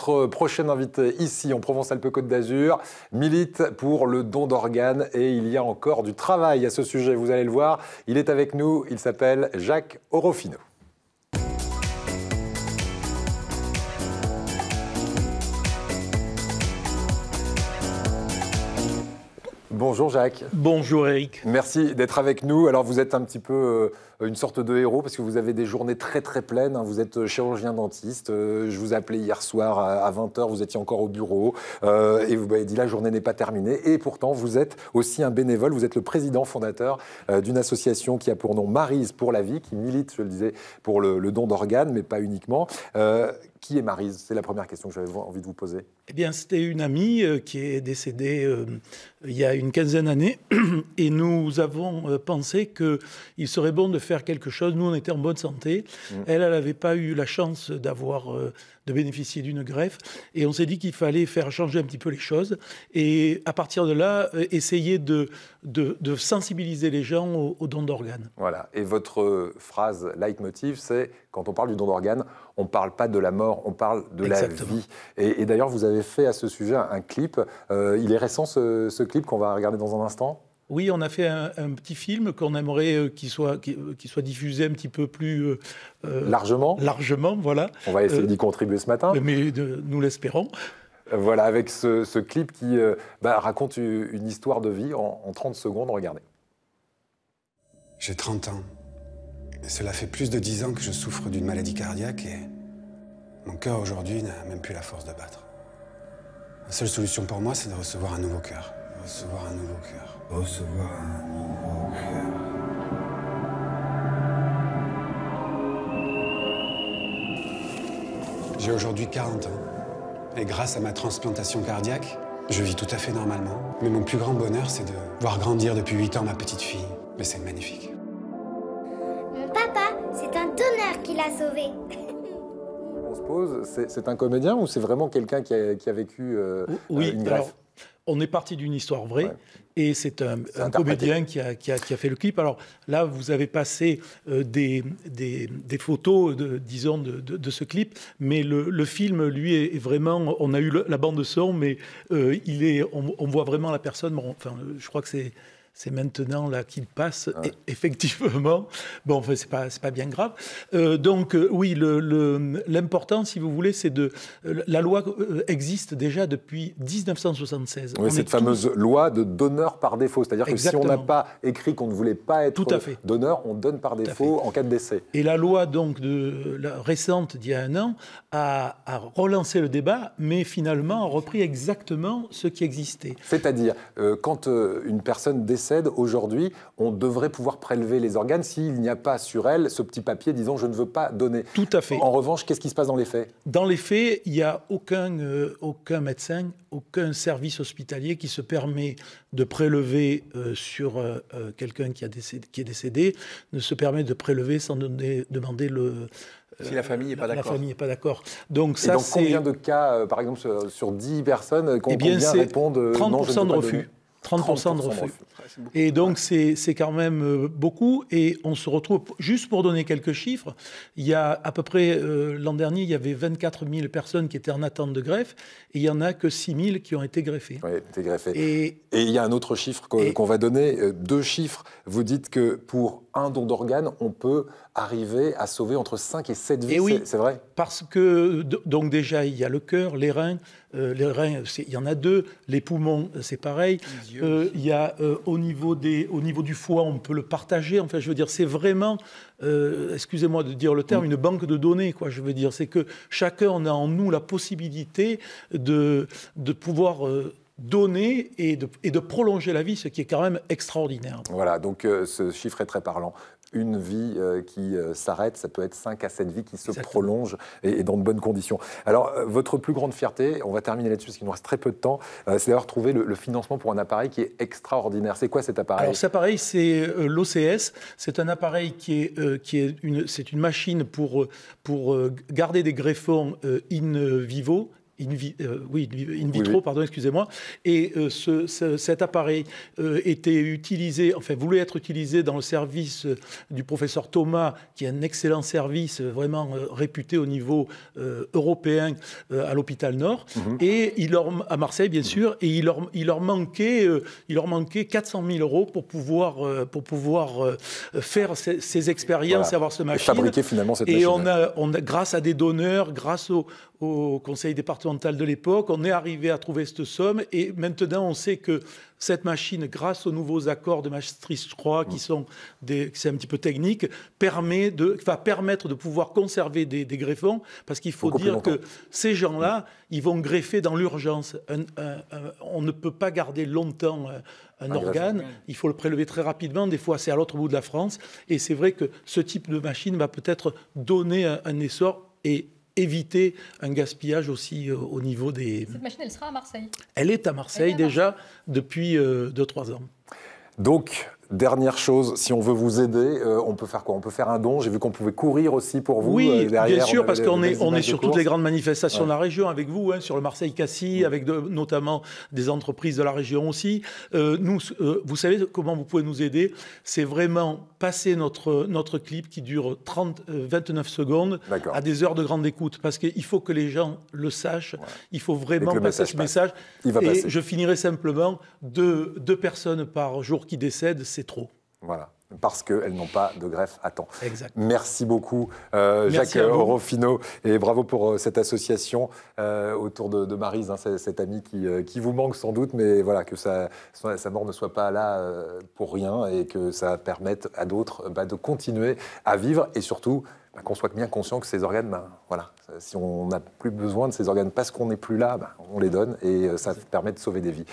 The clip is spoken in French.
Notre prochain invité ici en Provence-Alpes-Côte d'Azur milite pour le don d'organes et il y a encore du travail à ce sujet, vous allez le voir. Il est avec nous, il s'appelle Jacques Orofino. Bonjour Jacques. Bonjour Eric. Merci d'être avec nous. Alors vous êtes un petit peu une sorte de héros parce que vous avez des journées très pleines. Vous êtes chirurgien dentiste. Je vous ai appelé hier soir à 20h, vous étiez encore au bureau et vous m'avez dit la journée n'est pas terminée. Et pourtant vous êtes aussi un bénévole. Vous êtes le président fondateur d'une association qui a pour nom Maryse pour la vie, qui milite, je le disais, pour le don d'organes, mais pas uniquement. Qui est Maryse? C'est la première question que j'avais envie de vous poser. Eh bien, c'était une amie qui est décédée il y a une quinzaine d'années et nous avons pensé qu'il serait bon de faire quelque chose. Nous, on était en bonne santé. Elle n'avait pas eu la chance de bénéficier d'une greffe et on s'est dit qu'il fallait faire changer un petit peu les choses et à partir de là, essayer de sensibiliser les gens au don d'organes. Voilà. Et votre phrase leitmotiv, c'est quand on parle du don d'organes, on ne parle pas de la mort, on parle de Exactement. la vie. Et d'ailleurs, vous avez fait à ce sujet un clip. Il est récent ce clip qu'on va regarder dans un instant. Oui, on a fait un petit film qu'on aimerait qu'il soit diffusé un petit peu plus... largement. Largement, voilà. On va essayer d'y contribuer ce matin. Mais nous l'espérons. Voilà, avec ce clip qui raconte une histoire de vie en 30 secondes. Regardez. J'ai 30 ans. Et cela fait plus de 10 ans que je souffre d'une maladie cardiaque et mon cœur aujourd'hui n'a même plus la force de battre. La seule solution pour moi, c'est de recevoir un nouveau cœur. Recevoir un nouveau cœur. Recevoir un nouveau cœur. J'ai aujourd'hui 40 ans. Et grâce à ma transplantation cardiaque, je vis tout à fait normalement. Mais mon plus grand bonheur, c'est de voir grandir depuis 8 ans ma petite fille. Mais c'est magnifique. Mon papa, c'est un donneur qui l'a sauvé. On se pose, c'est un comédien ou c'est vraiment quelqu'un qui a vécu oui, une greffe? alors, on est parti d'une histoire vraie, et c'est un comédien qui a fait le clip. Alors là, vous avez passé des photos, disons, de ce clip, mais le film, lui, est vraiment... On a eu la bande son, mais on voit vraiment la personne. Bon, enfin, je crois que c'est maintenant là qu'il passe, effectivement. Bon, enfin, c'est pas bien grave. Oui, l'important, si vous voulez, c'est la loi existe déjà depuis 1976. Oui, cette fameuse loi de donneur par défaut. C'est-à-dire que si on n'a pas écrit qu'on ne voulait pas être donneur, on donne par défaut en cas de décès. Et la loi donc récente d'il y a un an a relancé le débat, mais finalement a repris exactement ce qui existait. C'est-à-dire, quand une personne décède aujourd'hui, on devrait pouvoir prélever les organes s'il n'y a pas sur elle ce petit papier disant « je ne veux pas donner ». Tout à fait. En revanche, qu'est-ce qui se passe dans les faits? Dans les faits, il n'y a aucun médecin, aucun service hospitalier qui se permet de prélever sur quelqu'un qui est décédé, ne se permet de prélever sans demander si la famille n'est pas d'accord. La famille n'est pas d'accord. Donc, ça, et dans combien de cas, par exemple, sur 10 personnes, combien répondent « non, je ne veux pas donner » 30% de refus. Et donc, c'est quand même beaucoup. Et on se retrouve, juste pour donner quelques chiffres, il y a à peu près, l'an dernier, il y avait 24 000 personnes qui étaient en attente de greffe, et il n'y en a que 6 000 qui ont été greffées. Oui, été greffées. Et il y a un autre chiffre qu'on va donner, 2 chiffres. Vous dites que pour un don d'organes, on peut arriver à sauver entre 5 et 7 vies, oui, c'est vrai? Parce que, donc déjà, il y a le cœur, les reins, il y en a 2, les poumons, c'est pareil. Il y a au niveau du foie, on peut le partager. Enfin, je veux dire, c'est vraiment, excusez-moi de dire le terme, une banque de données, quoi. Je veux dire, c'est que chacun, on a en nous la possibilité de pouvoir donner et de prolonger la vie, ce qui est quand même extraordinaire. Voilà, donc ce chiffre est très parlant. Une vie qui s'arrête, ça peut être 5 à 7 vies qui se prolongent et dans de bonnes conditions. Alors, votre plus grande fierté, on va terminer là-dessus parce qu'il nous reste très peu de temps, c'est d'avoir trouvé le financement pour un appareil qui est extraordinaire. C'est quoi cet appareil? Alors, cet appareil, c'est l'OCS. C'est un appareil c'est une machine pour garder des greffons in vivo, in vitro, pardon, excusez-moi. Et cet appareil était utilisé, enfin voulait être utilisé dans le service du professeur Thomas, qui est un excellent service, vraiment réputé au niveau européen à l'hôpital Nord, et à Marseille bien sûr, et il leur manquait 400 000 euros pour pouvoir faire ces expériences et avoir ce machine. Et fabriquer finalement cette machine. Et on a, grâce à des donneurs, grâce au conseil départemental de l'époque, on est arrivé à trouver cette somme, et maintenant on sait que cette machine, grâce aux nouveaux accords de Maastricht, je crois, c'est un petit peu technique, va permettre de pouvoir conserver des greffons, parce qu'il faut dire que ces gens-là, ils vont greffer dans l'urgence. On ne peut pas garder longtemps un organe, il faut le prélever très rapidement, des fois c'est à l'autre bout de la France, et c'est vrai que ce type de machine va peut-être donner un essor et éviter un gaspillage aussi au niveau des... Cette machine, elle sera à Marseille. Elle est à Marseille déjà depuis 2-3 ans. Donc, dernière chose, si on veut vous aider, on peut faire quoi? On peut faire un don. J'ai vu qu'on pouvait courir aussi pour vous. Oui, derrière, bien sûr, parce qu'on est sur toutes les courses. grandes manifestations de la région avec vous, sur le Marseille-Cassis, avec notamment des entreprises de la région aussi. Vous savez comment vous pouvez nous aider? C'est vraiment passer notre clip qui dure 29 secondes à des heures de grande écoute, parce qu'il faut que les gens le sachent. Il faut vraiment passer ce message. Et je finirai simplement, 2 personnes par jour qui décèdent, c'est trop. Voilà, parce qu'elles n'ont pas de greffe à temps. Exact. Merci beaucoup, Jacques Orofino, et bravo pour cette association autour de Maryse, cette amie qui vous manque sans doute, mais voilà, que sa mort ne soit pas là pour rien, et que ça permette à d'autres de continuer à vivre, et surtout qu'on soit bien conscient que ces organes, voilà, si on n'a plus besoin de ces organes parce qu'on n'est plus là, on les donne, et ça permet de sauver des vies.